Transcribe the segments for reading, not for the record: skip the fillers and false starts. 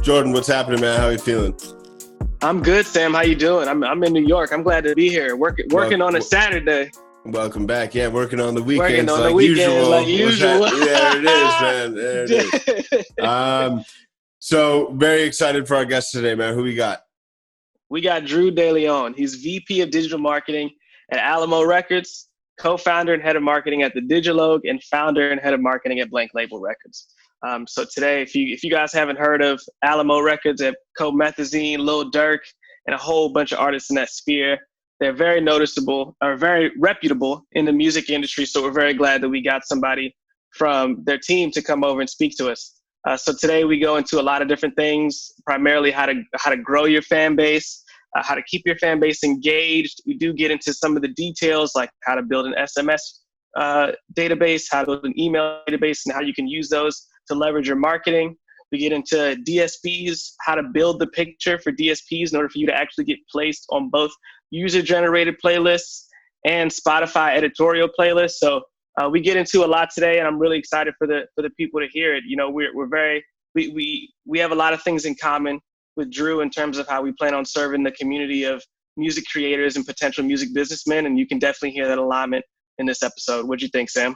Jordan, what's happening, man? How are you feeling? I'm good, Sam. How you doing? I'm in New York. I'm glad to be here. Working on a Saturday. Welcome back. Yeah, working on the weekends Working on like the weekends usual. like usual. There it is, man. There it is. So very excited for our guest today, man. Who we got? We got Drew DeLeon. He's VP of Digital Marketing at Alamo Records, co-founder and head of marketing at the Digilogue, and founder and head of marketing at Blank Label Records. So today, if you guys haven't heard of Alamo Records, at Comethazine, Lil Durk, and a whole bunch of artists in that sphere, they're very noticeable, or very reputable in the music industry. So we're very glad that we got somebody from their team to come over and speak to us. So today we go into a lot of different things, primarily how to grow your fan base, how to keep your fan base engaged. We do get into some of the details, like how to build an SMS database, how to build an email database, and how you can use those to leverage your marketing. We get into DSPs, how to build the picture for DSPs in order for you to actually get placed on both user-generated playlists and Spotify editorial playlists. So we get into a lot today, and I'm really excited for the people to hear it. You know, we have a lot of things in common with Drew in terms of how we plan on serving the community of music creators and potential music businessmen, and you can definitely hear that alignment in this episode. What'd you think, Sam?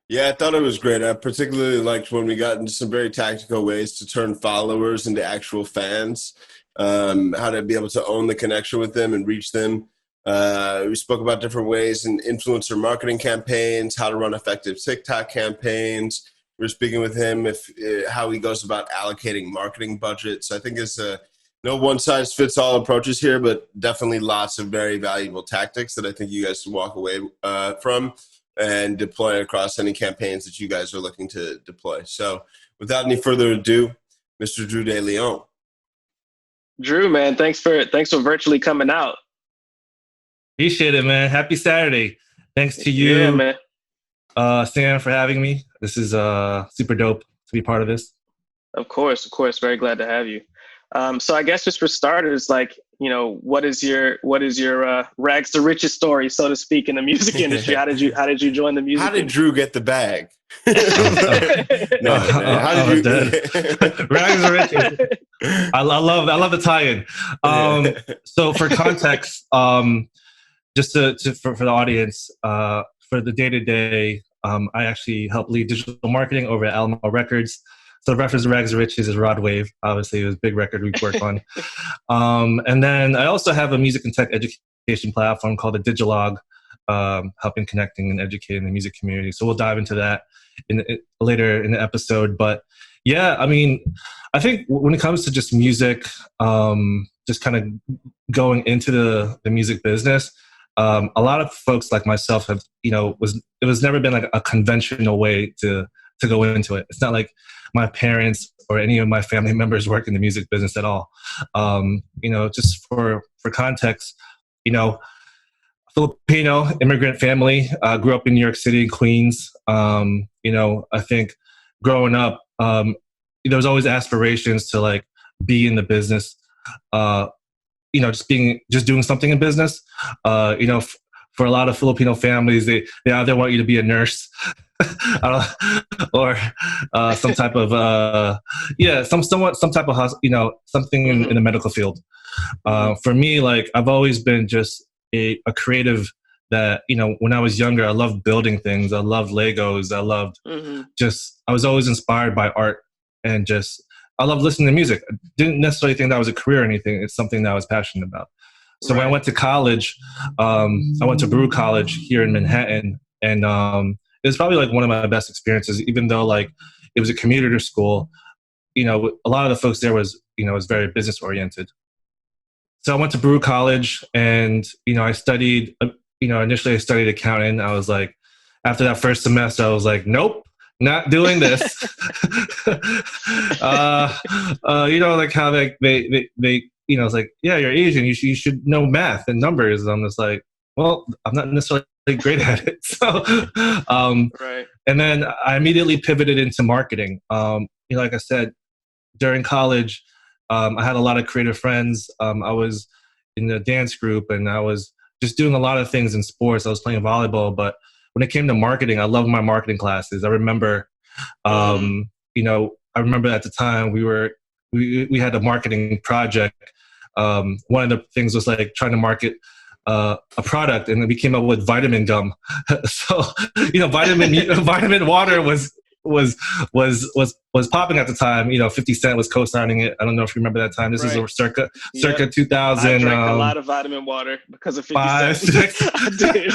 Yeah, I thought it was great. I particularly liked when we got into some very tactical ways to turn followers into actual fans, how to be able to own the connection with them and reach them. We spoke about different ways in influencer marketing campaigns, how to run effective TikTok campaigns. We were speaking with him how he goes about allocating marketing budgets. I think it's no one-size-fits-all approaches here, but definitely lots of very valuable tactics that I think you guys can walk away from and deploy across any campaigns that you guys are looking to deploy. So without any further ado, Mr. Drew DeLeon. Drew, man, thanks for virtually coming out. Appreciate it, man. Happy Saturday. Thanks to you, yeah, man. Sam, for having me. This is super dope to be part of this. Of course. Very glad to have you. So I guess just for starters, like, you know, what is your rags to riches story, so to speak, in the music industry? How did you join the music? How did Drew get the bag? How did you rags to riches? I love the tie-in. So for context, just for the audience, for the day-to-day, I actually help lead digital marketing over at Alamo Records. So the reference to Rags to Riches is Rod Wave. Obviously, it was a big record we worked on. And then I also have a music and tech education platform called the Digilogue, helping connecting and educating the music community. So we'll dive into that later in the episode. But yeah, I mean, I think when it comes to just music, just kind of going into the music business, a lot of folks like myself have, you know, it was never been like a conventional way to go into it. It's not like my parents or any of my family members work in the music business at all. You know, just for context, you know, Filipino immigrant family, grew up in New York City, Queens. You know, I think growing up, there was always aspirations to like be in the business, you know, just doing something in business. You know, for a lot of Filipino families, they either want you to be a nurse or some type of some type of you know, something in the medical field. For me, like, I've always been just a creative that, you know, when I was younger, I loved building things. I loved Legos. I loved I was always inspired by art, and I loved listening to music. I didn't necessarily think that was a career or anything. It's something that I was passionate about. So when I went to college, I went to Brew College here in Manhattan, and it was probably like one of my best experiences, even though like it was a commuter school. You know, a lot of the folks there was very business oriented. So I went to Brew College, and, you know, I studied, you know, initially I studied accounting. I was like, after that first semester, I was like, nope, not doing this. You know, like how they you know, it's like, yeah, you're Asian, you should know math and numbers. And I'm just like, well, I'm not necessarily great at it. So, and then I immediately pivoted into marketing. You know, like I said, during college, I had a lot of creative friends. I was in the dance group, and I was just doing a lot of things in sports. I was playing volleyball, but when it came to marketing, I loved my marketing classes. I remember, you know, I remember at the time we were we had a marketing project. One of the things was like trying to market a product, and then we came up with vitamin gum. So, vitamin water was popping at the time. 50 Cent was co-signing it. I don't know if you remember that time. This is circa 2000. I drank a lot of vitamin water because of 50 Cent. I did.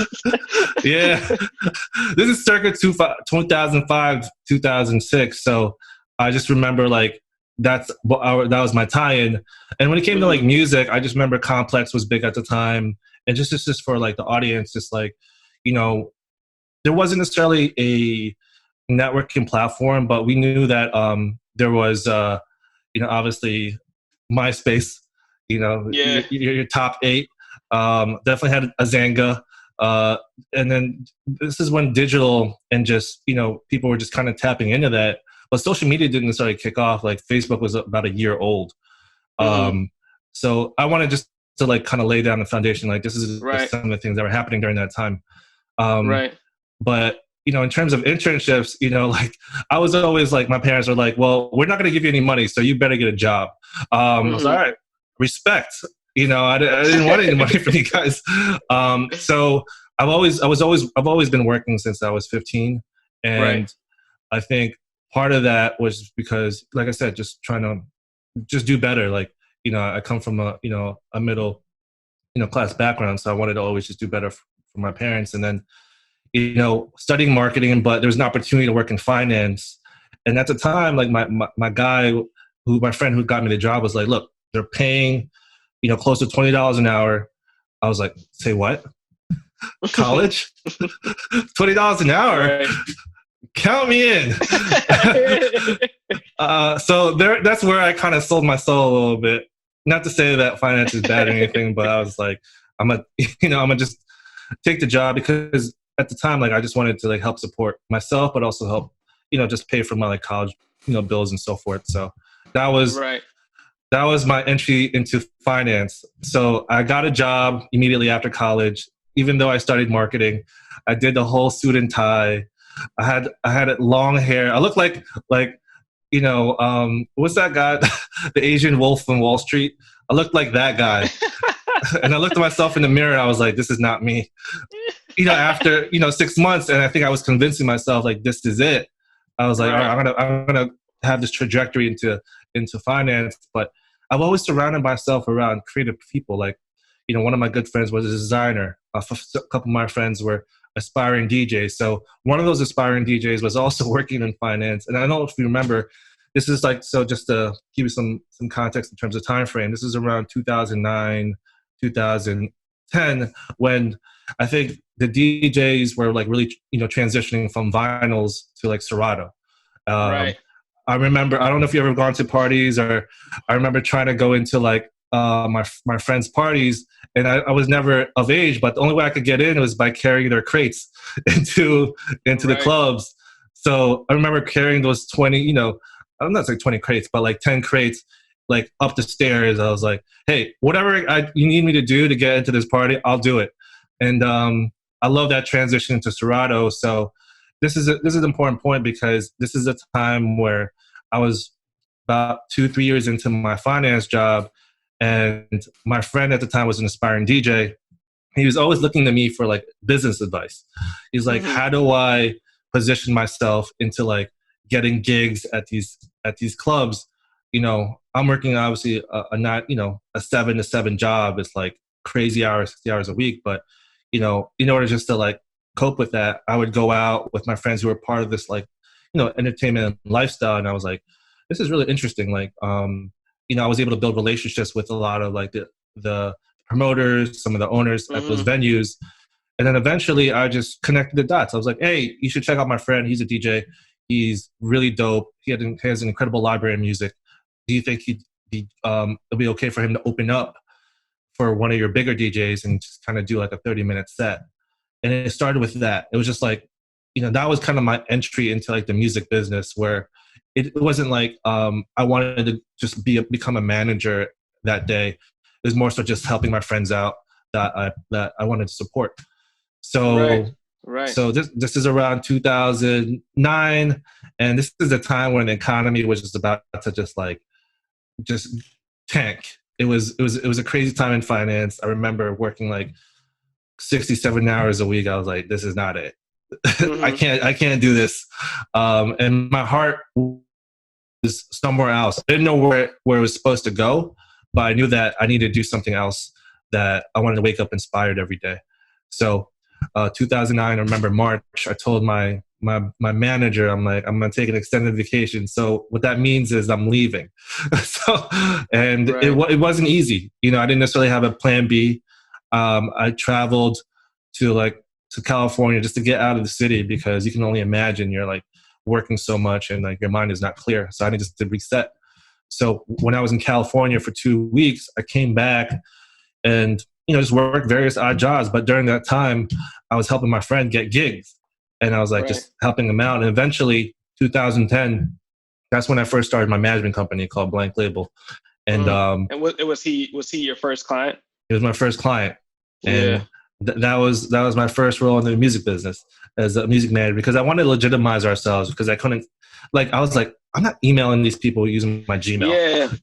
Yeah. This is circa 2005, 2006. So I just remember like that was my tie-in. And when it came to like music, I just remember Complex was big at the time. And just for like the audience, just like, there wasn't necessarily a networking platform, but we knew that there was, obviously MySpace, your top 8. Definitely had a Zanga. And then this is when digital and just, people were just kind of tapping into that. But social media didn't necessarily kick off. Like Facebook was about a year old. So I wanted just to like kind of lay down the foundation. Like this is some of the things that were happening during that time. But, in terms of internships, like I was always like, my parents were like, well, we're not going to give you any money, so you better get a job. I was like, all right, respect. I didn't want any money from you guys. So I've always been working since I was 15. And I think part of that was because, like I said, just trying to just do better. Like, I come from a middle, class background. So I wanted to always just do better for my parents. And then, studying marketing, but there was an opportunity to work in finance. And at the time, like my friend who got me the job was like, look, they're paying, close to $20 an hour. I was like, say what? College? $20 an hour? Right. Count me in. So that's where I kind of sold my soul a little bit. Not to say that finance is bad or anything, but I was like, I'm gonna just take the job because at the time, like I just wanted to like help support myself, but also help, just pay for my like college, bills and so forth. So that was my entry into finance. So I got a job immediately after college, even though I studied marketing. I did the whole suit and tie. I had long hair. I looked like what's that guy, the Asian wolf from Wall Street? I looked like that guy. And I looked at myself in the mirror and I was like, this is not me. After 6 months, and I think I was convincing myself like this is it. I was like, all right, I'm gonna have this trajectory into finance. But I've always surrounded myself around creative people. Like, one of my good friends was a designer. A couple of my friends were aspiring DJs. So one of those aspiring DJs was also working in finance. And I don't know if you remember, this is like, so just to give you some context in terms of time frame, this is around 2009, 2010, when I think the DJs were like really, transitioning from vinyls to like Serato. I remember, I don't know if you ever gone to parties, or I remember trying to go into like my friends' parties, and I was never of age, but the only way I could get in was by carrying their crates into the clubs. So I remember carrying those 20, I'm not saying 20 crates, but like 10 crates, like up the stairs. I was like, hey, whatever you need me to do to get into this party, I'll do it. And I love that transition to Serato. So this is an important point because this is a time where I was about 2-3 years into my finance job, and my friend at the time was an aspiring DJ. He was always looking to me for like business advice. He's like, how do I position myself into like getting gigs at these clubs? I'm working obviously a 7 to 7 job. It's like crazy hours, 60 hours a week. But, in order just to like cope with that, I would go out with my friends who were part of this like, entertainment lifestyle. And I was like, this is really interesting. Like, I was able to build relationships with a lot of like the promoters, some of the owners at those venues. And then eventually I just connected the dots. I was like, hey, you should check out my friend. He's a DJ. He's really dope. He has an incredible library of music. Do you think it'll be okay for him to open up for one of your bigger DJs and just kind of do like a 30-minute set? And it started with that. It was just like, that was kind of my entry into like the music business, where it wasn't like I wanted to just become a manager that day. It was more so just helping my friends out that I wanted to support. So So this is around 2009, and this is the time when the economy was just about to just like just tank. It was a crazy time in finance. I remember working like 67 hours a week. I was like, this is not it. Mm-hmm. I can't do this. And my heart was somewhere else. I didn't know where it was supposed to go, but I knew that I needed to do something else, that I wanted to wake up inspired every day. So 2009, I remember March, I told my manager, I'm like, I'm going to take an extended vacation. So what that means is I'm leaving. And Right. it wasn't easy. You know, I didn't necessarily have a plan B. I traveled to California just to get out of the city, because you can only imagine you're like working so much and like your mind is not clear. So I needed to reset. So when I was in California for 2 weeks, I came back and, you know, just worked various odd jobs. But during that time, I was helping my friend get gigs, and I was like, just helping him out. And eventually 2010, that's when I first started my management company called Blank Label. And, and was he your first client? He was my first client. And that was my first role in the music business as a music manager, because I wanted to legitimize ourselves, because I couldn't, I was like, I'm not emailing these people using my Gmail. Yeah.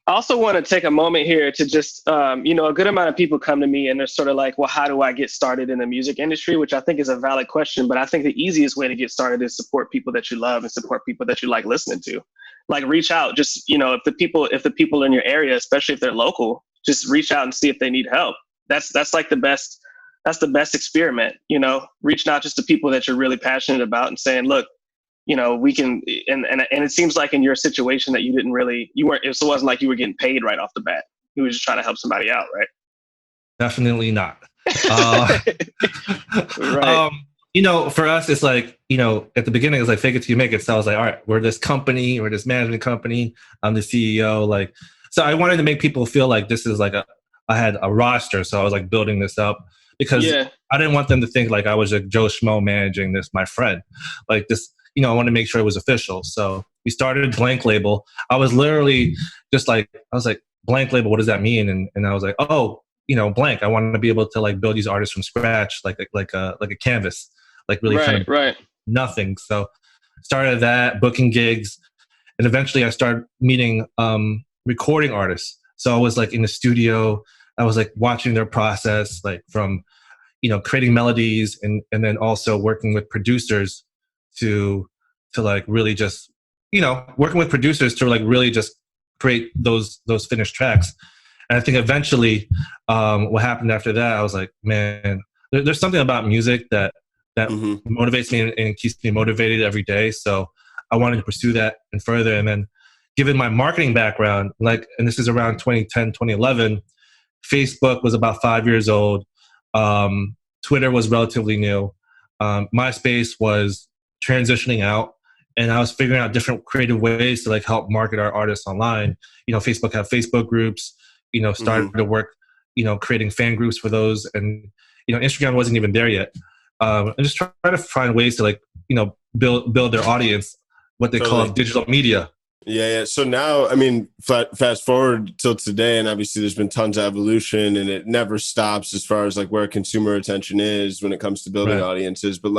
I also want to take a moment here to just, a good amount of people come to me and they're sort of like, well, how do I get started in the music industry? Which I think is a valid question, but I think the easiest way to get started is support people that you love and support people that you like listening to. Like, reach out, just, if the people in your area, especially if they're local, just reach out and see if they need help. That's like the best experiment, reaching out just to people that you're really passionate about and saying, look, we can, and it seems like in your situation that it wasn't like you were getting paid right off the bat. You were just trying to help somebody out, right? Definitely not. Right. For us, it's like, at the beginning, it's like fake it till you make it. So I was like, all right, we're this company, we're this management company. I'm the CEO. So I wanted to make people feel like this is I had a roster. So I was like building this up, because I didn't want them to think like I was a Joe Schmo managing my friend. Like this, I wanted to make sure it was official. So we started Blank Label. I was literally just like, Blank Label, what does that mean? And I was like, oh, blank. I want to be able to build these artists from scratch, like a canvas, really nothing. So started that, booking gigs, and eventually I started meeting recording artists. So I was in the studio. I was watching their process, from creating melodies and then also working with producers to really just working with producers to really just create those finished tracks. And I think eventually what happened after that, I was like, man, there's something about music that motivates me and keeps me motivated every day. So I wanted to pursue that and further. And then given my marketing background, and this is around 2010, 2011, Facebook was about 5 years old. Twitter was relatively new. MySpace was transitioning out, and I was figuring out different creative ways to help market our artists online. Facebook had Facebook groups, started to work, creating fan groups for those. And, Instagram wasn't even there yet. And just try to find ways to build their audience, what they call digital media. Yeah. So now, I mean, fast forward till today, and obviously there's been tons of evolution, and it never stops as far as where consumer attention is when it comes to building audiences. But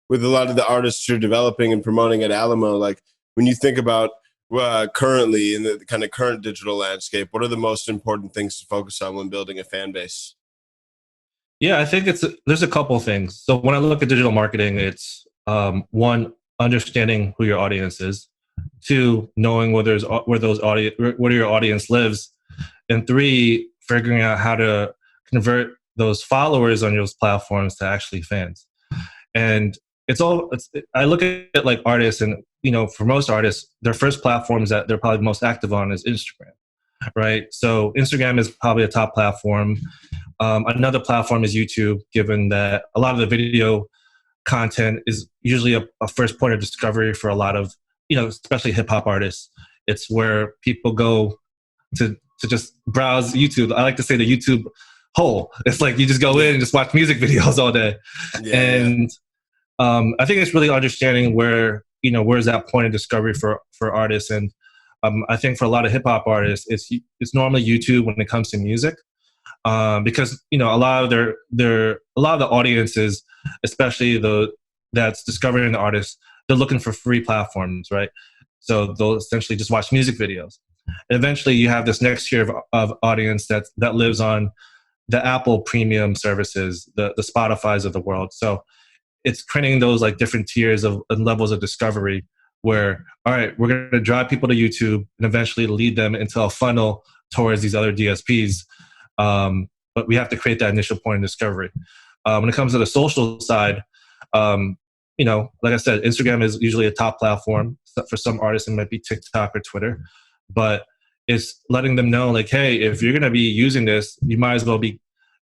with a lot of the artists you're developing and promoting at Alamo, when you think about currently in the kind of current digital landscape, what are the most important things to focus on when building a fan base? Yeah, I think there's a couple of things. So when I look at digital marketing, it's one, understanding who your audience is. 2, knowing where your audience lives. And 3, figuring out how to convert those followers on those platforms to actually fans. And I look at artists, and for most artists, their first platforms that they're probably most active on is Instagram, right? So Instagram is probably a top platform. Another platform is YouTube, given that a lot of the video content is usually a first point of discovery for a lot of especially hip hop artists. It's where people go to just browse YouTube. I like to say the YouTube hole. It's you just go in and just watch music videos all day. I think it's really understanding where's that point of discovery for artists. And I think for a lot of hip hop artists, it's normally YouTube when it comes to music, because a lot of the audiences, especially that's discovering the artists, they're looking for free platforms, right? So they'll essentially just watch music videos. And eventually you have this next tier of audience that lives on the Apple premium services, the Spotify's of the world. So it's creating those like different tiers of and levels of discovery where, all right, we're going to drive people to YouTube and eventually lead them into a funnel towards these other DSPs. But we have to create that initial point of discovery. When it comes to the social side, you know, like I said, Instagram is usually a top platform. For some artists, it might be TikTok or Twitter, but it's letting them know, like, hey, if you're going to be using this, you might as well be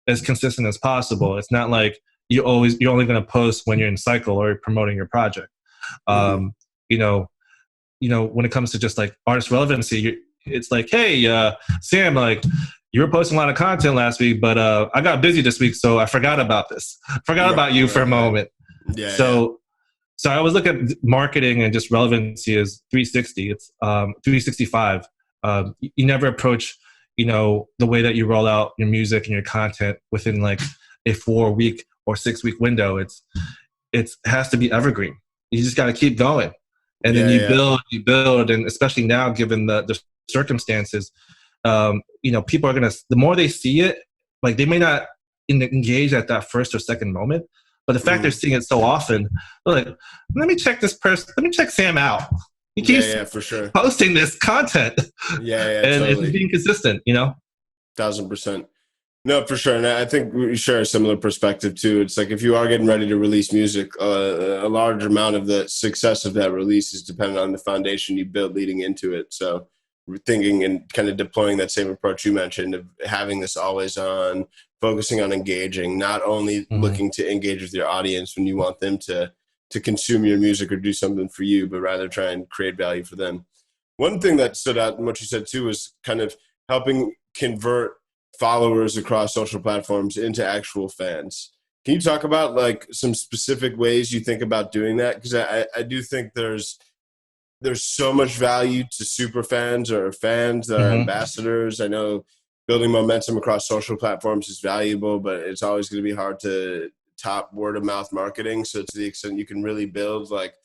as consistent as possible. It's not like you're only going to post when you're in cycle or promoting your project. You know, when it comes to just like artist relevancy, it's like, hey, Sam, like, you were posting a lot of content last week, but I got busy this week, so I forgot about this. About you for a moment. So I always look at marketing and just relevancy as 360. It's 365. You never approach, you know, the way that you roll out your music and your content within like a 4-week or 6-week window. It has to be evergreen. You just got to keep going, and then you build, and especially now, given the circumstances, you know, people are the more they see it, like they may not engage at that first or second moment, but the fact they're seeing it so often, they're like, let me check this person, let me check Sam out. He keeps for sure posting this content. And totally. It's being consistent, you know? 1,000%. No, for sure. And I think we share a similar perspective too. It's like if you are getting ready to release music, a large amount of the success of that release is dependent on the foundation you build leading into it. So we're thinking and kind of deploying that same approach you mentioned of having this always on, focusing on engaging, not only looking to engage with your audience when you want them to consume your music or do something for you, but rather try and create value for them. One thing that stood out in what you said too was kind of helping convert followers across social platforms into actual fans. Can you talk about like some specific ways you think about doing that? Because I do think there's so much value to super fans or fans that are ambassadors. I know building momentum across social platforms is valuable, but it's always going to be hard to top word of mouth marketing. So to the extent you can really build like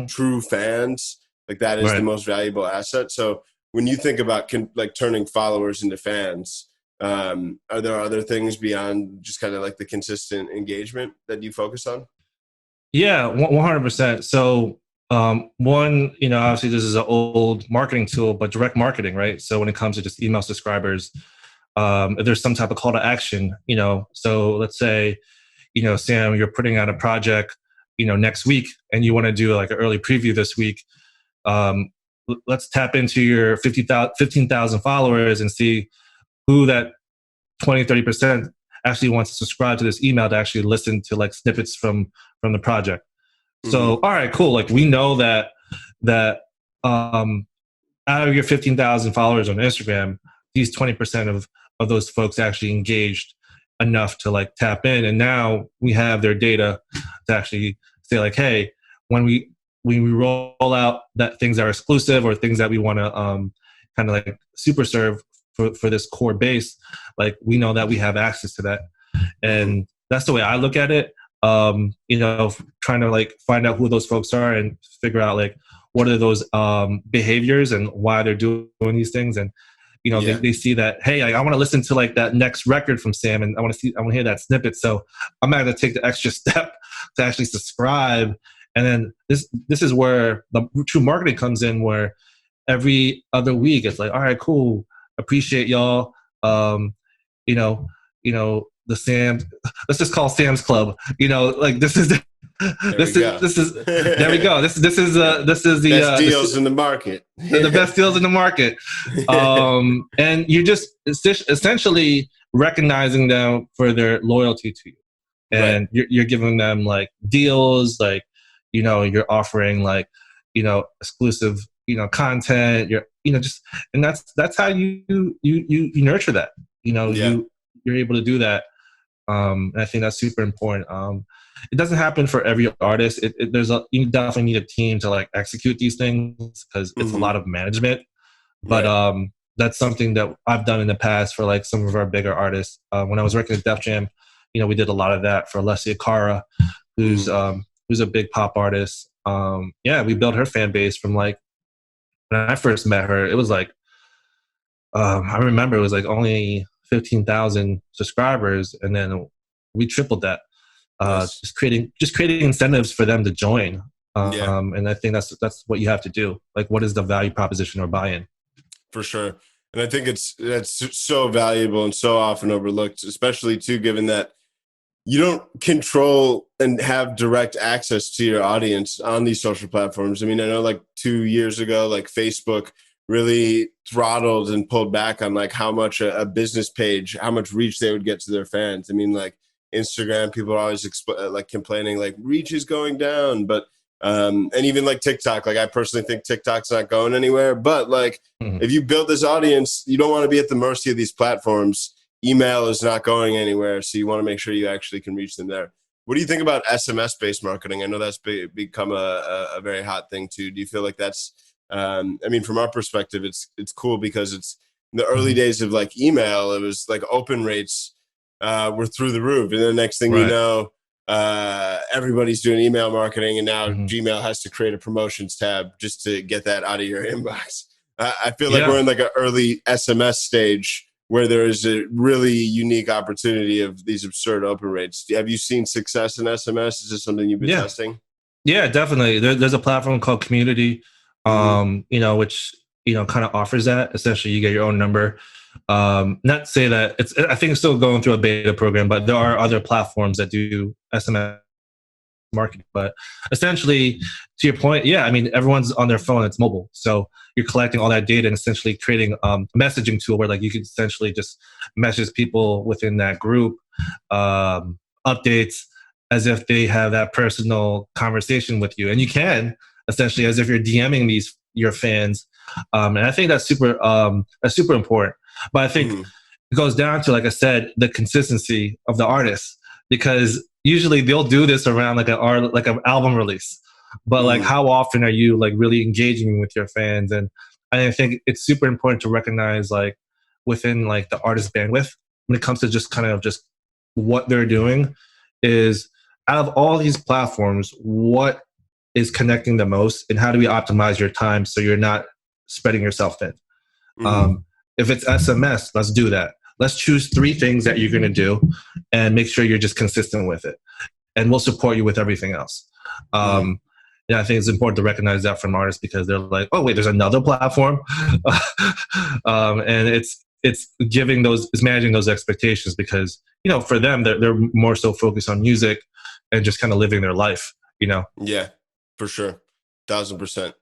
true fans, like that is the most valuable asset. So when you think about like turning followers into fans, are there other things beyond just kind of like the consistent engagement that you focus on? Yeah, 100%. So one, you know, obviously this is an old marketing tool, but direct marketing, right? So when it comes to just email subscribers, if there's some type of call to action, you know, so let's say, you know, Sam, you're putting out a project, you know, next week, and you want to do like an early preview this week. Let's tap into your 15,000 followers and see who that 20-30% actually wants to subscribe to this email to actually listen to like snippets from the project. So, all right, cool. Like we know that out of your 15,000 followers on Instagram, these 20% of those folks actually engaged enough to like tap in. And now we have their data to actually say like, hey, when we roll out that things that are exclusive or things that we want to kind of like super serve for this core base, like we know that we have access to that. And that's the way I look at it. You know, trying to like find out who those folks are and figure out like what are those behaviors and why they're doing these things. And you know, they see that, hey, like, I want to listen to like that next record from Sam, and I want to hear that snippet. So I'm going to take the extra step to actually subscribe. And then this is where the true marketing comes in, where every other week it's like, all right, cool, appreciate y'all. You know, the Sam, let's just call Sam's Club. You know, like this is there we go. This is the best deals in the market. The best deals in the market. And you're just essentially recognizing them for their loyalty to you, and you're giving them like deals, like, you know, you're offering like, you know, exclusive, you know, content. You're, you know, just, and that's how you nurture that. You know, you're able to do that. And I think that's super important. It doesn't happen for every artist. You definitely need a team to like execute these things, because it's a lot of management. But that's something that I've done in the past for like some of our bigger artists. When I was working at Def Jam, you know, we did a lot of that for Alessia Cara, who's a big pop artist. We built her fan base from like when I first met her. It was like I remember it was like only 15,000 subscribers, and then we tripled that. Nice. Just creating incentives for them to join. Yeah. And I think that's what you have to do. Like, what is the value proposition or buy-in? For sure. And I think that's so valuable and so often overlooked, especially too, given that you don't control and have direct access to your audience on these social platforms. I mean, I know like 2 years ago, like Facebook really throttled and pulled back on like how much a business page, how much reach they would get to their fans. I mean, like Instagram, people are always like complaining like reach is going down, but and even like TikTok, like I personally think TikTok's not going anywhere, but like if you build this audience, you don't want to be at the mercy of these platforms. Email is not going anywhere, so you want to make sure you actually can reach them there. What do you think about SMS-based marketing? I know that's become a very hot thing too. Do you feel like that's, I mean, from our perspective, it's cool because it's in the early days of like email, it was like open rates were through the roof. And then the next thing you know, everybody's doing email marketing, and now Gmail has to create a promotions tab just to get that out of your inbox. I feel like we're in like an early SMS stage where there is a really unique opportunity of these absurd open rates. Have you seen success in SMS? Is this something you've been testing? Yeah, definitely. There's a platform called Community, you know, which, you know, kind of offers that. Essentially, you get your own number. Not to say that I think it's still going through a beta program, but there are other platforms that do SMS marketing. But essentially, to your point, I mean, everyone's on their phone, it's mobile. So you're collecting all that data and essentially creating a messaging tool where like you can essentially just message people within that group, updates as if they have that personal conversation with you. And you can essentially as if you're DMing your fans. And I think that's super important. But I think it goes down to, like I said, the consistency of the artist, because usually they'll do this around like an album release. But like, how often are you like really engaging with your fans? And I think it's super important to recognize like within like the artist bandwidth when it comes to just kind of just what they're doing is out of all these platforms, what is connecting the most, and how do we optimize your time so you're not spreading yourself thin? If it's SMS, let's do that. Let's choose 3 things that you're going to do and make sure you're just consistent with it. And we'll support you with everything else. I think it's important to recognize that from artists, because they're like, oh, wait, there's another platform. And it's managing those expectations, because, you know, for them, they're more so focused on music and just kind of living their life, you know? Yeah, for sure. 1,000%.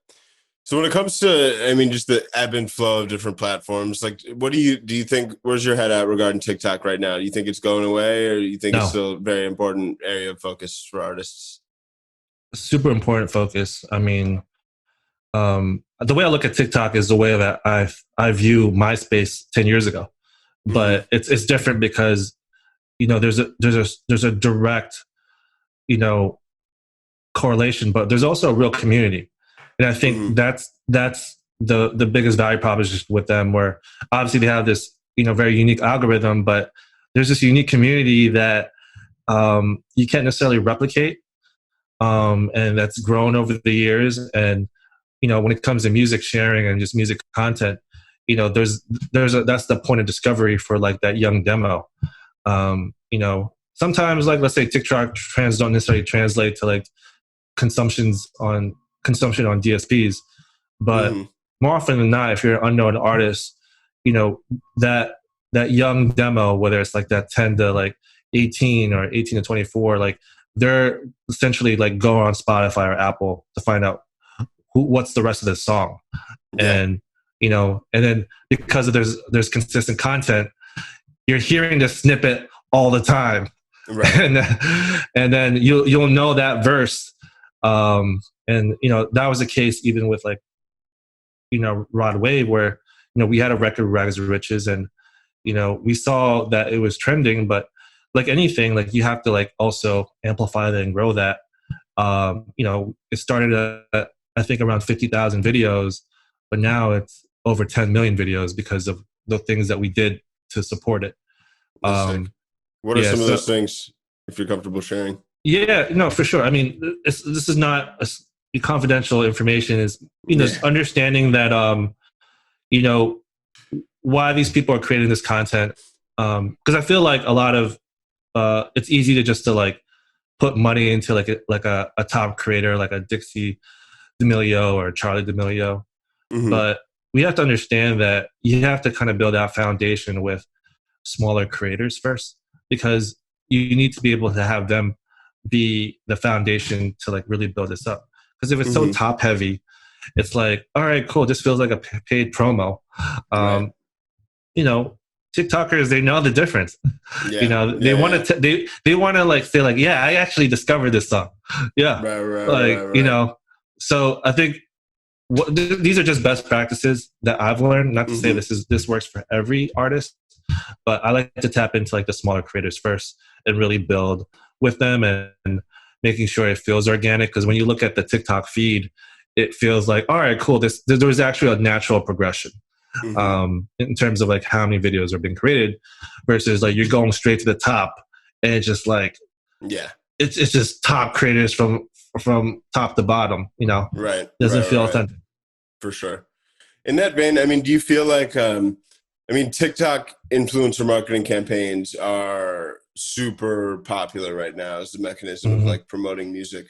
So when it comes to, I mean, just the ebb and flow of different platforms, like what do you think, where's your head at regarding TikTok right now? Do you think it's going away, or do you think it's still a very important area of focus for artists? Super important focus. I mean, the way I look at TikTok is the way that I view MySpace 10 years ago, but it's different because, you know, there's a direct, you know, correlation, but there's also a real community. And I think that's the biggest value proposition with them, where obviously they have this, you know, very unique algorithm, but there's this unique community that you can't necessarily replicate. And that's grown over the years. And, you know, when it comes to music sharing and just music content, you know, that's the point of discovery for like that young demo. You know, sometimes like, let's say TikTok trends don't necessarily translate to like consumption on DSPs, but more often than not, if you're an unknown artist, you know, that young demo, whether it's like that 10 to like 18 or 18 to 24, like they're essentially like go on Spotify or Apple to find out what's the rest of this song. And, you know, and then because of there's consistent content, you're hearing the snippet all the time. Right. and then you'll know that verse. And, you know, that was the case even with like, you know, Rod Wave, where, you know, we had a record, Rags to Riches, and, you know, we saw that it was trending, but like anything, like you have to like also amplify that and grow that. You know, it started at, I think, around 50,000 videos, but now it's over 10 million videos because of the things that we did to support it. What are some of those things, if you're comfortable sharing? Yeah, no, for sure. I mean, this is not confidential information. Is, you know, understanding that, you know, why these people are creating this content. Because I feel like a lot of it's easy to just to like put money into like a top creator like a Dixie D'Amelio or Charlie D'Amelio. Mm-hmm. But we have to understand that you have to kind of build out foundation with smaller creators first, because you need to be able to have them be the foundation to like really build this up. Because if it's so top heavy, it's like, all right, cool, this feels like a paid promo. Right. You know, TikTokers, they know the difference. Yeah. You know, they want to they want to like say like, yeah, I actually discovered this song. Yeah, Right. You know. So I think these are just best practices that I've learned. Not to say this works for every artist, but I like to tap into like the smaller creators first and really build with them and making sure it feels organic. Because when you look at the TikTok feed, it feels like, all right, cool. There was actually a natural progression. In terms of like how many videos are being created versus like you're going straight to the top and it's just like, it's just top creators from top to bottom, you know. Right. Doesn't feel authentic. For sure. In that vein, I mean, do you feel like TikTok influencer marketing campaigns are super popular right now as a mechanism of like promoting music.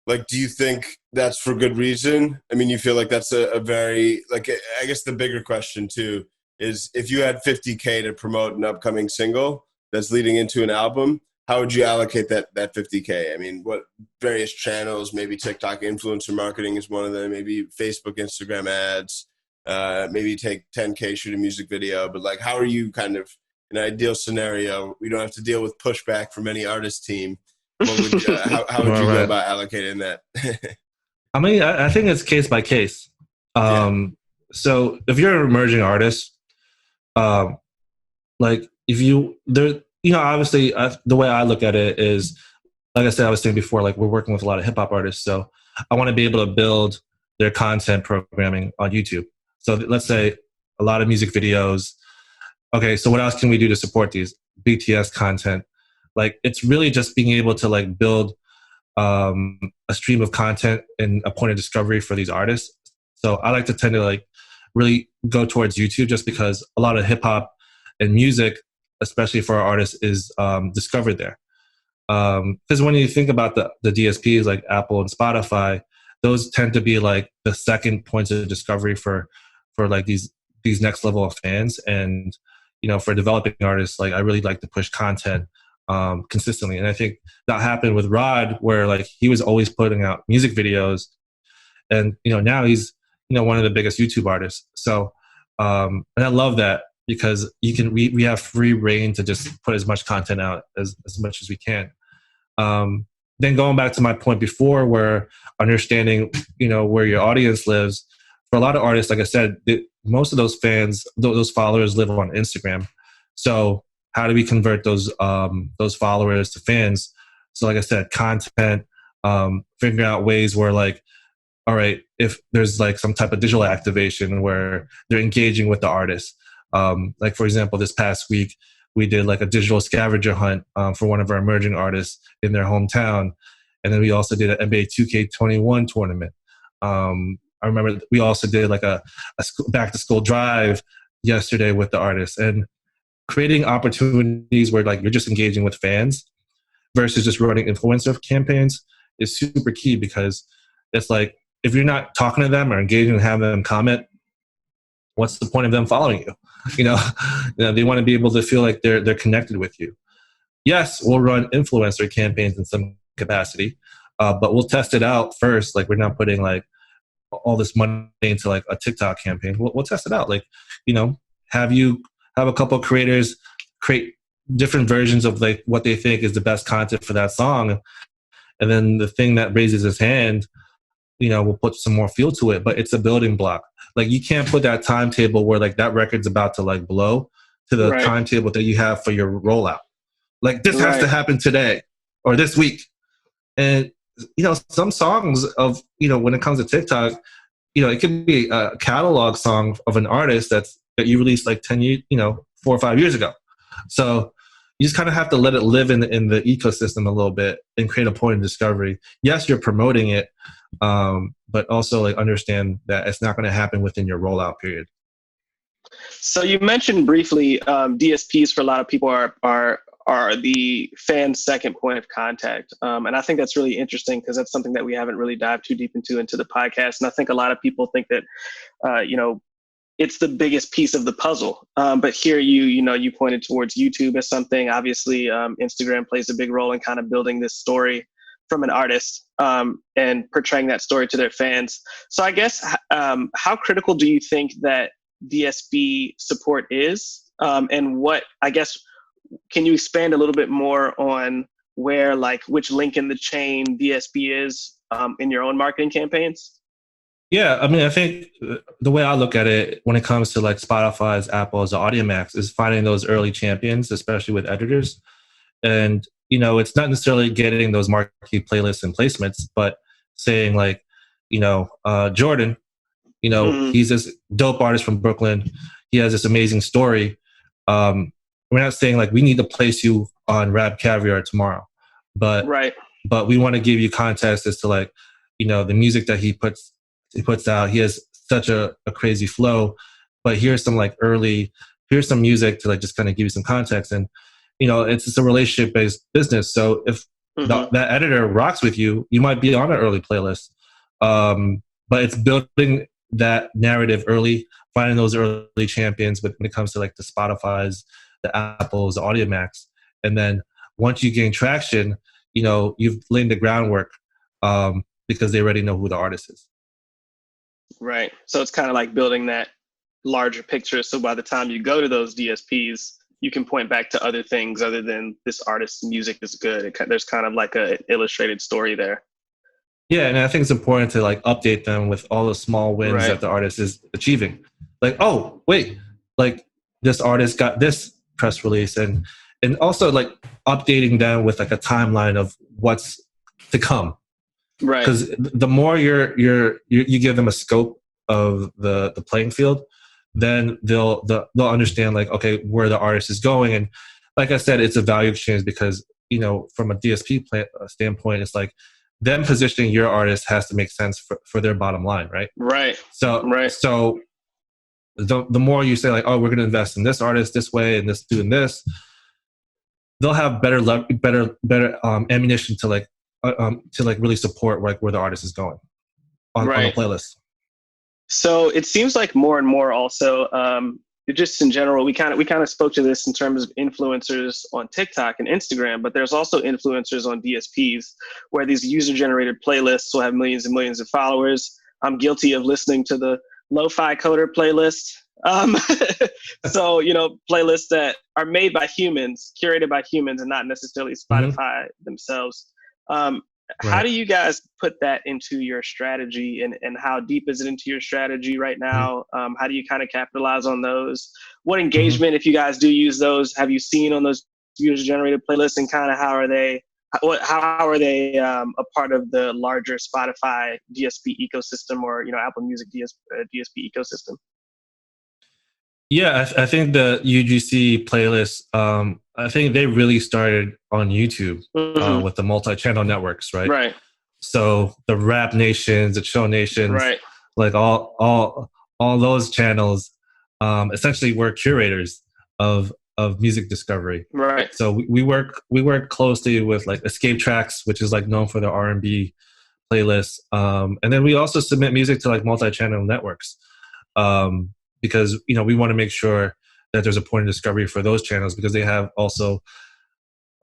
Like, do you think that's for good reason? I mean, you feel like that's a very, like, I guess the bigger question too is if you had 50K to promote an upcoming single that's leading into an album, how would you allocate that 50K? I mean, what various channels, maybe TikTok influencer marketing is one of them, maybe Facebook, Instagram ads, maybe take 10K, shoot a music video, but like, how are you kind of, in an ideal scenario, we don't have to deal with pushback from any artist team. What would how would you go about allocating that? I mean, I think it's case by case. So if you're an emerging artist, like if you there, you know, obviously the way I look at it is, like I said, I was saying before, like we're working with a lot of hip hop artists, so I want to be able to build their content programming on YouTube. So let's say a lot of music videos. Okay, so what else can we do to support these BTS content? Like, it's really just being able to like build a stream of content and a point of discovery for these artists. So I like to tend to like really go towards YouTube just because a lot of hip hop and music, especially for our artists, is discovered there. Because when you think about the DSPs like Apple and Spotify, those tend to be like the second points of discovery for like these next level of fans. And, you know, for developing artists, like I really like to push content consistently. And I think that happened with Rod, where like he was always putting out music videos, and, you know, now he's, you know, one of the biggest YouTube artists. So, and I love that because we have free reign to just put as much content out as much as we can. Then going back to my point before, where understanding, you know, where your audience lives, for a lot of artists, like I said, most of those fans, those followers live on Instagram. So how do we convert those followers to fans? So like I said, content, figuring out ways where like, all right, if there's like some type of digital activation where they're engaging with the artist. Like for example, this past week, we did like a digital scavenger hunt for one of our emerging artists in their hometown. And then we also did an NBA 2K21 tournament. I remember we also did like a back to school drive yesterday with the artists, and creating opportunities where like you're just engaging with fans versus just running influencer campaigns is super key, because it's like, if you're not talking to them or engaging and having them comment, what's the point of them following you? You know, they want to be able to feel like they're connected with you. Yes, we'll run influencer campaigns in some capacity, but we'll test it out first. Like, we're not putting like all this money into like a TikTok campaign. We'll test it out. Like, you know, have a couple of creators create different versions of like what they think is the best content for that song, and then the thing that raises his hand, you know, we'll put some more feel to it. But it's a building block. Like, you can't put that timetable where like that record's about to like blow to the timetable that you have for your rollout. Like, this has to happen today or this week. And, you know, some songs of, you know, when it comes to TikTok, you know, it could be a catalog song of an artist that you released like 10 years, you know, 4 or 5 years ago. So you just kind of have to let it live in the ecosystem a little bit and create a point of discovery. Yes, you're promoting it, but also like understand that it's not going to happen within your rollout period. So you mentioned briefly DSPs for a lot of people are the fan's second point of contact, and I think that's really interesting because that's something that we haven't really dived too deep into the podcast. And I think a lot of people think that it's the biggest piece of the puzzle. But here you pointed towards YouTube as something. Obviously, Instagram plays a big role in kind of building this story from an artist and portraying that story to their fans. So I guess how critical do you think that DSP support is? And can you expand a little bit more on which link in the chain DSP is in your own marketing campaigns? Yeah, I mean, I think the way I look at it when it comes to like Spotify's, Apple's, or AudioMax is finding those early champions, especially with editors. And, it's not necessarily getting those marquee playlists and placements, but saying like, Jordan, he's this dope artist from Brooklyn. He has this amazing story. We're not saying like we need to place you on Rap Caviar tomorrow, but we want to give you context as to like, the music that he puts out. He has such a crazy flow, but here's some music to like just kind of give you some context. And it's just a relationship based business. So if that editor rocks with you, you might be on an early playlist. But it's building that narrative early, finding those early champions when it comes to like the Spotify's, the Apple's, the AudioMax. And then once you gain traction, you've laid the groundwork because they already know who the artist is. Right. So it's kind of like building that larger picture. So by the time you go to those DSPs, you can point back to other things other than this artist's music is good. There's kind of like an illustrated story there. Yeah, and I think it's important to like update them with all the small wins that the artist is achieving. Like, oh, wait, like this artist got this press release, and also like updating them with like a timeline of what's to come. Right. Because the more you give them a scope of the playing field, then they'll understand like, okay, where the artist is going. And like I said, it's a value exchange because, from a DSP standpoint, it's like them positioning your artist has to make sense for their bottom line, right? Right. So the more you say like, oh, we're going to invest in this artist this way and this doing this, they'll have better ammunition to like really support like where the artist is going on the playlist. So it seems like more and more also, just in general, we kind of spoke to this in terms of influencers on TikTok and Instagram, but there's also influencers on DSPs where these user-generated playlists will have millions and millions of followers. I'm guilty of listening to the Lo-Fi Coder playlist. So, playlists that are made by humans, curated by humans, and not necessarily Spotify themselves. How do you guys put that into your strategy, and how deep is it into your strategy right now? How do you kind of capitalize on those? What engagement, if you guys do use those, have you seen on those user-generated playlists, and kind of how are they a part of the larger Spotify DSP ecosystem or Apple Music DSP ecosystem? Yeah, I think the UGC playlist, I think they really started on YouTube with the multi-channel networks, right? Right. So the Rap Nations, the Chill Nations, like all those channels, essentially were curators of music discovery. Right. So we work closely with like Escape Tracks, which is like known for their R&B playlists, and then we also submit music to like multi-channel networks. Because we want to make sure that there's a point of discovery for those channels because they have also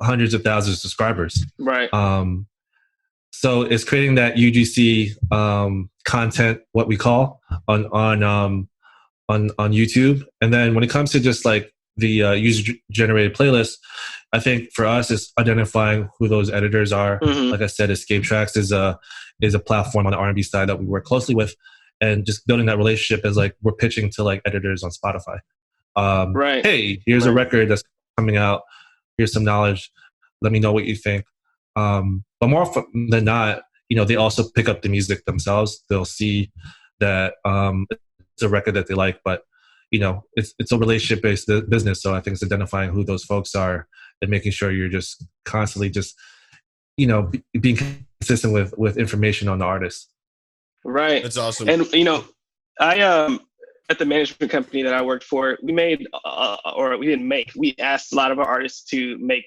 hundreds of thousands of subscribers. Right. So it's creating that UGC content, what we call on YouTube, and then when it comes to just like the user-generated playlist, I think for us it's identifying who those editors are. Like I said, Escape Tracks is a platform on the R&B side that we work closely with. And just building that relationship is like we're pitching to like editors on Spotify. Hey, here's a record that's coming out. Here's some knowledge. Let me know what you think. But more often than not, they also pick up the music themselves. They'll see that it's a record that they like, but it's a relationship based business. So I think it's identifying who those folks are and making sure you're just constantly just being consistent with information on the artist. Right. That's awesome. And, I at the management company that I worked for, we made, or we didn't make, we asked a lot of our artists to make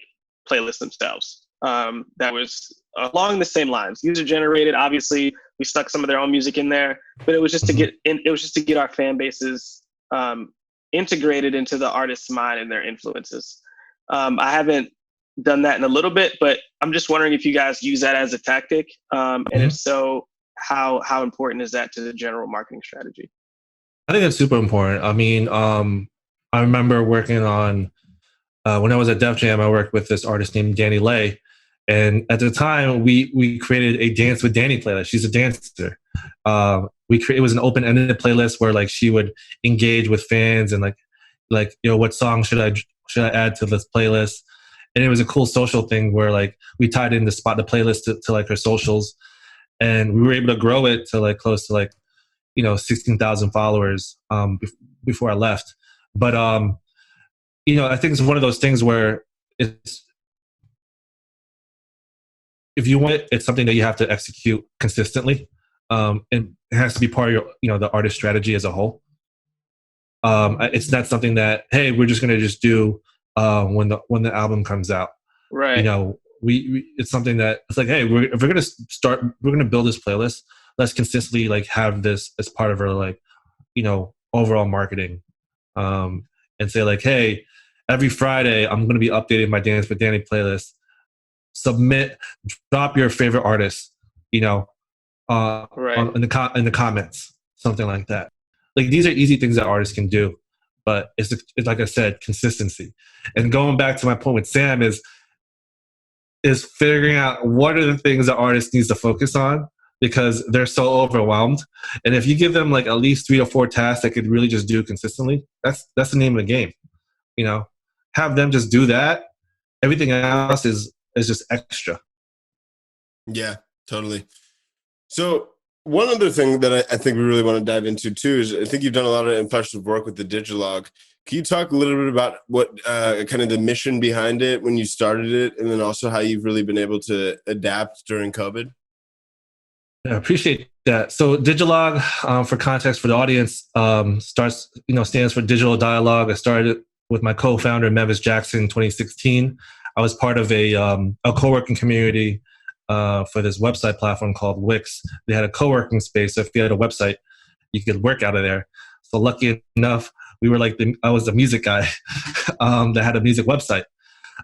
playlists themselves. That was along the same lines, user generated. Obviously, we stuck some of their own music in there, but it was just to get in, it was just to get our fan bases integrated into the artist's mind and their influences. I haven't done that in a little bit, but I'm just wondering if you guys use that as a tactic, and if so, how important is that to the general marketing strategy? I think it's super important. I mean, I remember working on, when I was at Def Jam, I worked with this artist named Danny Lay. And at the time, we created a Dance with Danny playlist. She's a dancer. It was an open-ended playlist where like she would engage with fans and like what song should I add to this playlist? And it was a cool social thing where like we tied in the playlist to like her socials, and we were able to grow it to like close to like 16,000 followers before I left. But I think it's one of those things where if you want it, it's something that you have to execute consistently, and it has to be part of your the artist strategy as a whole. It's not something that, hey, we're just gonna just do when the album comes out, right? It's something that it's like, hey, if we're gonna build this playlist, let's consistently like have this as part of our like overall marketing, and say like, hey, every Friday I'm gonna be updating my Dance with Danny playlist. Drop your favorite artist, right. in the comments, something like that. Like these are easy things that artists can do, but it's like I said, consistency. And going back to my point with Sam is figuring out what are the things that artists needs to focus on, because they're so overwhelmed. And if you give them like at least 3 or 4 tasks that could really just do consistently, that's the name of the game. Have them just do that. Everything else is just extra. Yeah, totally. So one other thing that I think we really want to dive into too is I think you've done a lot of impressive work with the Digilogue. Can you talk a little bit about what kind of the mission behind it when you started it, and then also how you've really been able to adapt during COVID? I appreciate that. So Digilogue, for context for the audience, stands for Digital Dialogue. I started with my co-founder, Mevis Jackson, in 2016. I was part of a co-working community for this website platform called Wix. They had a co-working space. So if you had a website, you could work out of there. So lucky enough, we were like I was the music guy that had a music website.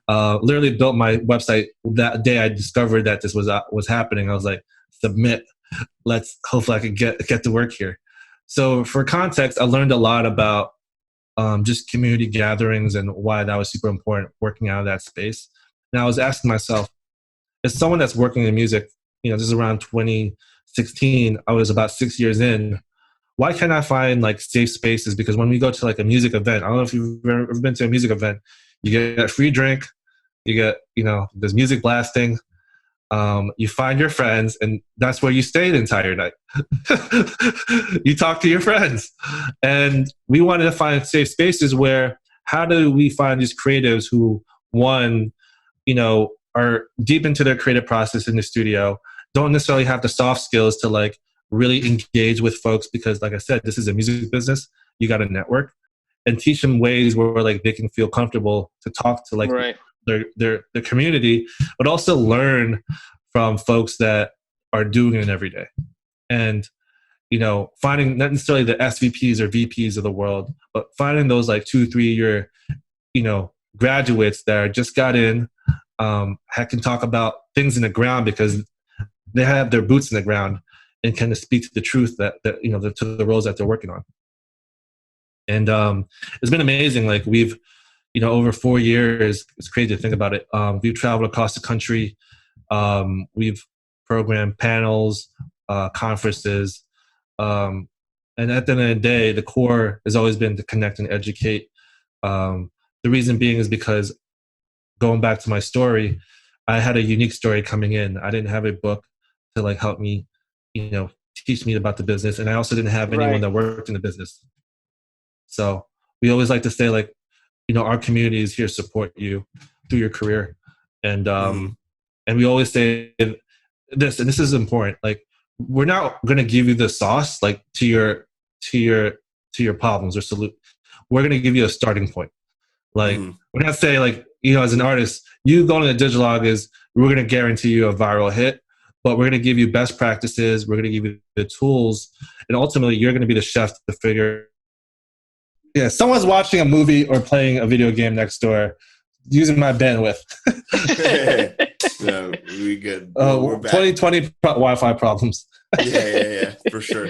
Literally built my website that day I discovered that this was happening. I was like, submit. Hopefully I could get to work here. So for context, I learned a lot about just community gatherings and why that was super important, working out of that space. And I was asking myself, as someone that's working in music, this is around 2016, I was about 6 years in, why can't I find like safe spaces? Because when we go to like a music event, I don't know if you've ever been to a music event, you get a free drink, you get, there's music blasting, you find your friends, and that's where you stay the entire night. You talk to your friends. And we wanted to find safe spaces where, how do we find these creatives who, one, are deep into their creative process in the studio, don't necessarily have the soft skills to like really engage with folks, because like I said, this is a music business. You got to network, and teach them ways where like they can feel comfortable to talk to like right. their community, but also learn from folks that are doing it every day. And finding not necessarily the SVPs or VPs of the world, but finding those like 2-3 year graduates that just got in, can talk about things in the ground because they have their boots in the ground and kind of speak to the truth that to the roles that they're working on. And it's been amazing. Like we've over 4 years, it's crazy to think about it. We've traveled across the country. We've programmed panels, conferences. And at the end of the day, the core has always been to connect and educate. The reason being is because, going back to my story, I had a unique story coming in. I didn't have a book to like help me, teach me about the business. And I also didn't have anyone that worked in the business. So we always like to say like, our community is here to support you through your career. And and we always say this, and this is important, like we're not going to give you the sauce like to your to your problems or salute. We're going to give you a starting point. Like, we're not saying, like, you know, as an artist, you going to the Digilogue is, we're going to guarantee you a viral hit, but we're going to give you best practices. We're going to give you the tools. And ultimately, you're going to be the chef to figure. Yeah, someone's watching a movie or playing a video game next door using my bandwidth. No, we good. We're 2020 Wi-Fi problems. Yeah, for sure.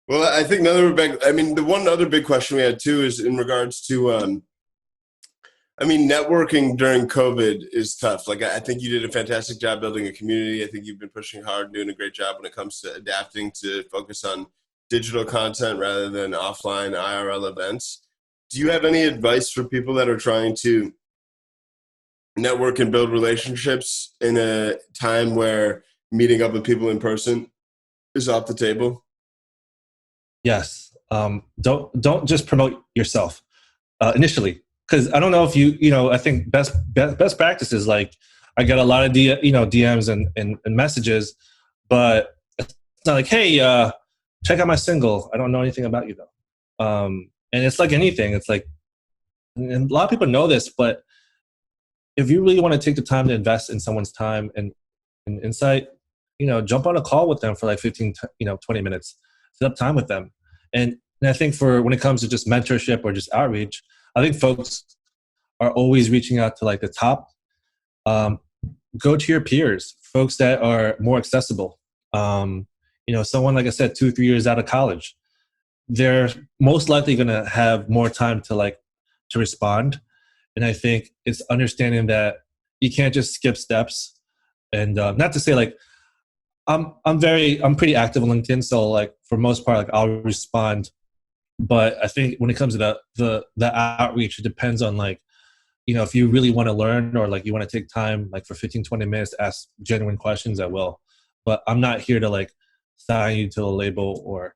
Well, I think the one other big question we had too is in regards to, networking during COVID is tough. Like, I think you did a fantastic job building a community. I think you've been pushing hard and doing a great job when it comes to adapting to focus on digital content rather than offline IRL events. Do you have any advice for people that are trying to network and build relationships in a time where meeting up with people in person is off the table? Yes. Don't just promote yourself initially, because I don't know if I think best practices, like, I get a lot of DMs and messages, but it's not like, hey, check out my single. I don't know anything about you though. And it's like anything. It's like, and a lot of people know this, but if you really want to take the time to invest in someone's time and insight, jump on a call with them for like 15, 20 minutes, set up time with them. And I think when it comes to just mentorship or just outreach, I think folks are always reaching out to like the top. Go to your peers, folks that are more accessible. Someone, like I said, 2-3 years out of college, they're most likely going to have more time to respond. And I think it's understanding that you can't just skip steps. And not to say like, I'm pretty active on LinkedIn. So like for most part, like I'll respond, but I think when it comes to the outreach, it depends on like, if you really want to learn or like you want to take time, like for 15-20 minutes to ask genuine questions, I will. But I'm not here to like sign you to a label or,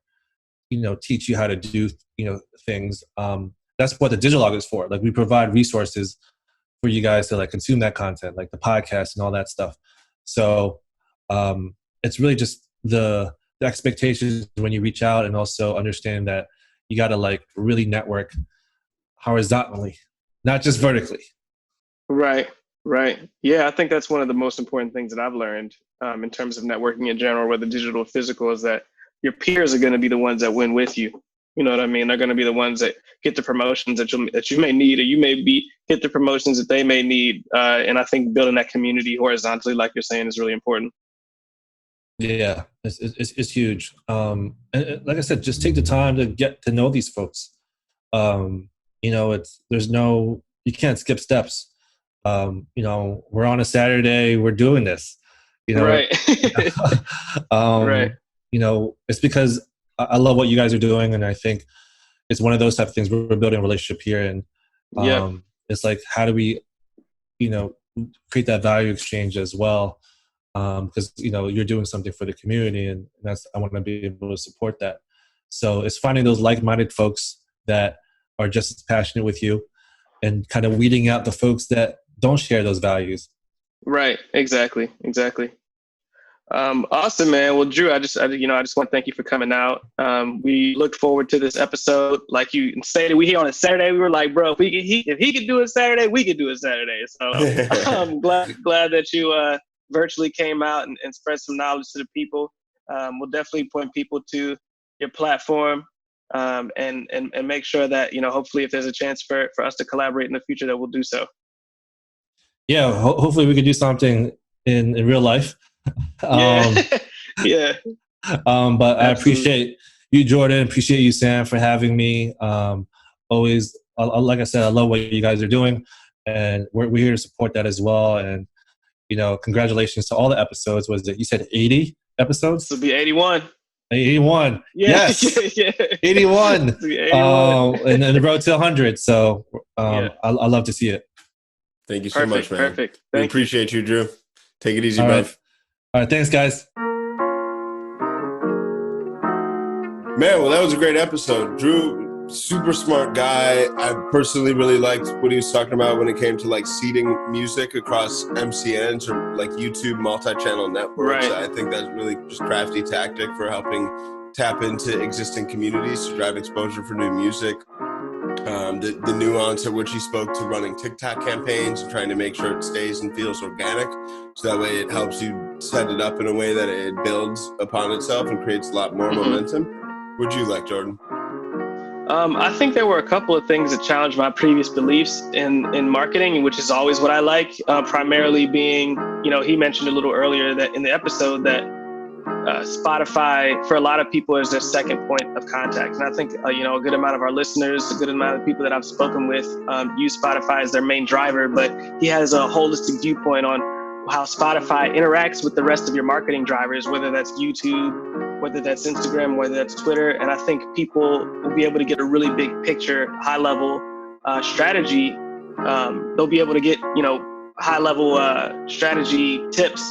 teach you how to do, things. That's what the Digilogue is for. Like we provide resources for you guys to like consume that content, like the podcast and all that stuff. So it's really just the expectations when you reach out, and also understand that you got to like really network horizontally, not just vertically. Right. Yeah, I think that's one of the most important things that I've learned in terms of networking in general, whether digital or physical, is that your peers are going to be the ones that win with you. You know what I mean? They're going to be the ones that get the promotions that you may need, or you may get the promotions that they may need. And I think building that community horizontally, like you're saying, is really important. Yeah, it's huge. And like I said, just take the time to get to know these folks. You can't skip steps. We're on a Saturday, we're doing this. Right. Right. It's because I love what you guys are doing, and I think it's one of those type of things. We're building a relationship here, and it's like, how do we, create that value exchange as well? Because you're doing something for the community, and I want to be able to support that. So it's finding those like-minded folks that are just as passionate with you, and kind of weeding out the folks that don't share those values. Right. Exactly. Awesome, man. Well, Drew, I just want to thank you for coming out. We look forward to this episode. Like you stated, we here on a Saturday. We were like, bro, if he could do it Saturday, we could do it Saturday. So I'm glad that you virtually came out and spread some knowledge to the people. We'll definitely point people to your platform and make sure that, hopefully if there's a chance for us to collaborate in the future, that we'll do so. Yeah, hopefully we could do something in real life. Yeah. But absolutely. I appreciate you, Jordan. Appreciate you, Sam, for having me. Always, like I said, I love what you guys are doing, and we're here to support that as well. And congratulations to all the episodes. Was it, you said 80 episodes? This will be 81. 81. Yeah. Yes. Yeah. 81. 81. And then the road to 100. So I love to see it. Thank you so much, man. Perfect. We appreciate you, Drew. Take it easy, all bud. Right. All right. Thanks, guys. Man, well, that was a great episode. Drew, super smart guy. I personally really liked what he was talking about when it came to like seeding music across MCNs or like YouTube multi-channel networks. Right. I think that's really just crafty tactic for helping tap into existing communities to drive exposure for new music. The nuance at which he spoke to running TikTok campaigns and trying to make sure it stays and feels organic, so that way it helps you set it up in a way that it builds upon itself and creates a lot more momentum. What'd you like, Jordan? I think there were a couple of things that challenged my previous beliefs in marketing, which is always what I like, primarily being, he mentioned a little earlier that in the episode that Spotify, for a lot of people, is their second point of contact. And I think, a good amount of our listeners, a good amount of people that I've spoken with use Spotify as their main driver, but he has a holistic viewpoint on how Spotify interacts with the rest of your marketing drivers, whether that's YouTube, whether that's Instagram, whether that's Twitter. And I think people will be able to get a really big picture, high level strategy. They'll be able to get, high level strategy tips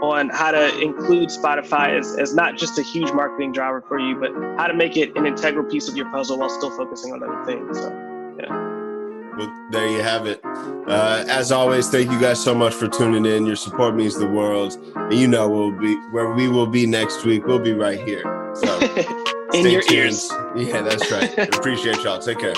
on how to include Spotify as not just a huge marketing driver for you, but how to make it an integral piece of your puzzle while still focusing on other things. So, yeah. Well, there you have it. As always, thank you guys so much for tuning in. Your support means the world. And where we will be next week. We'll be right here. So in your ears. Yeah, that's right. Appreciate y'all. Take care.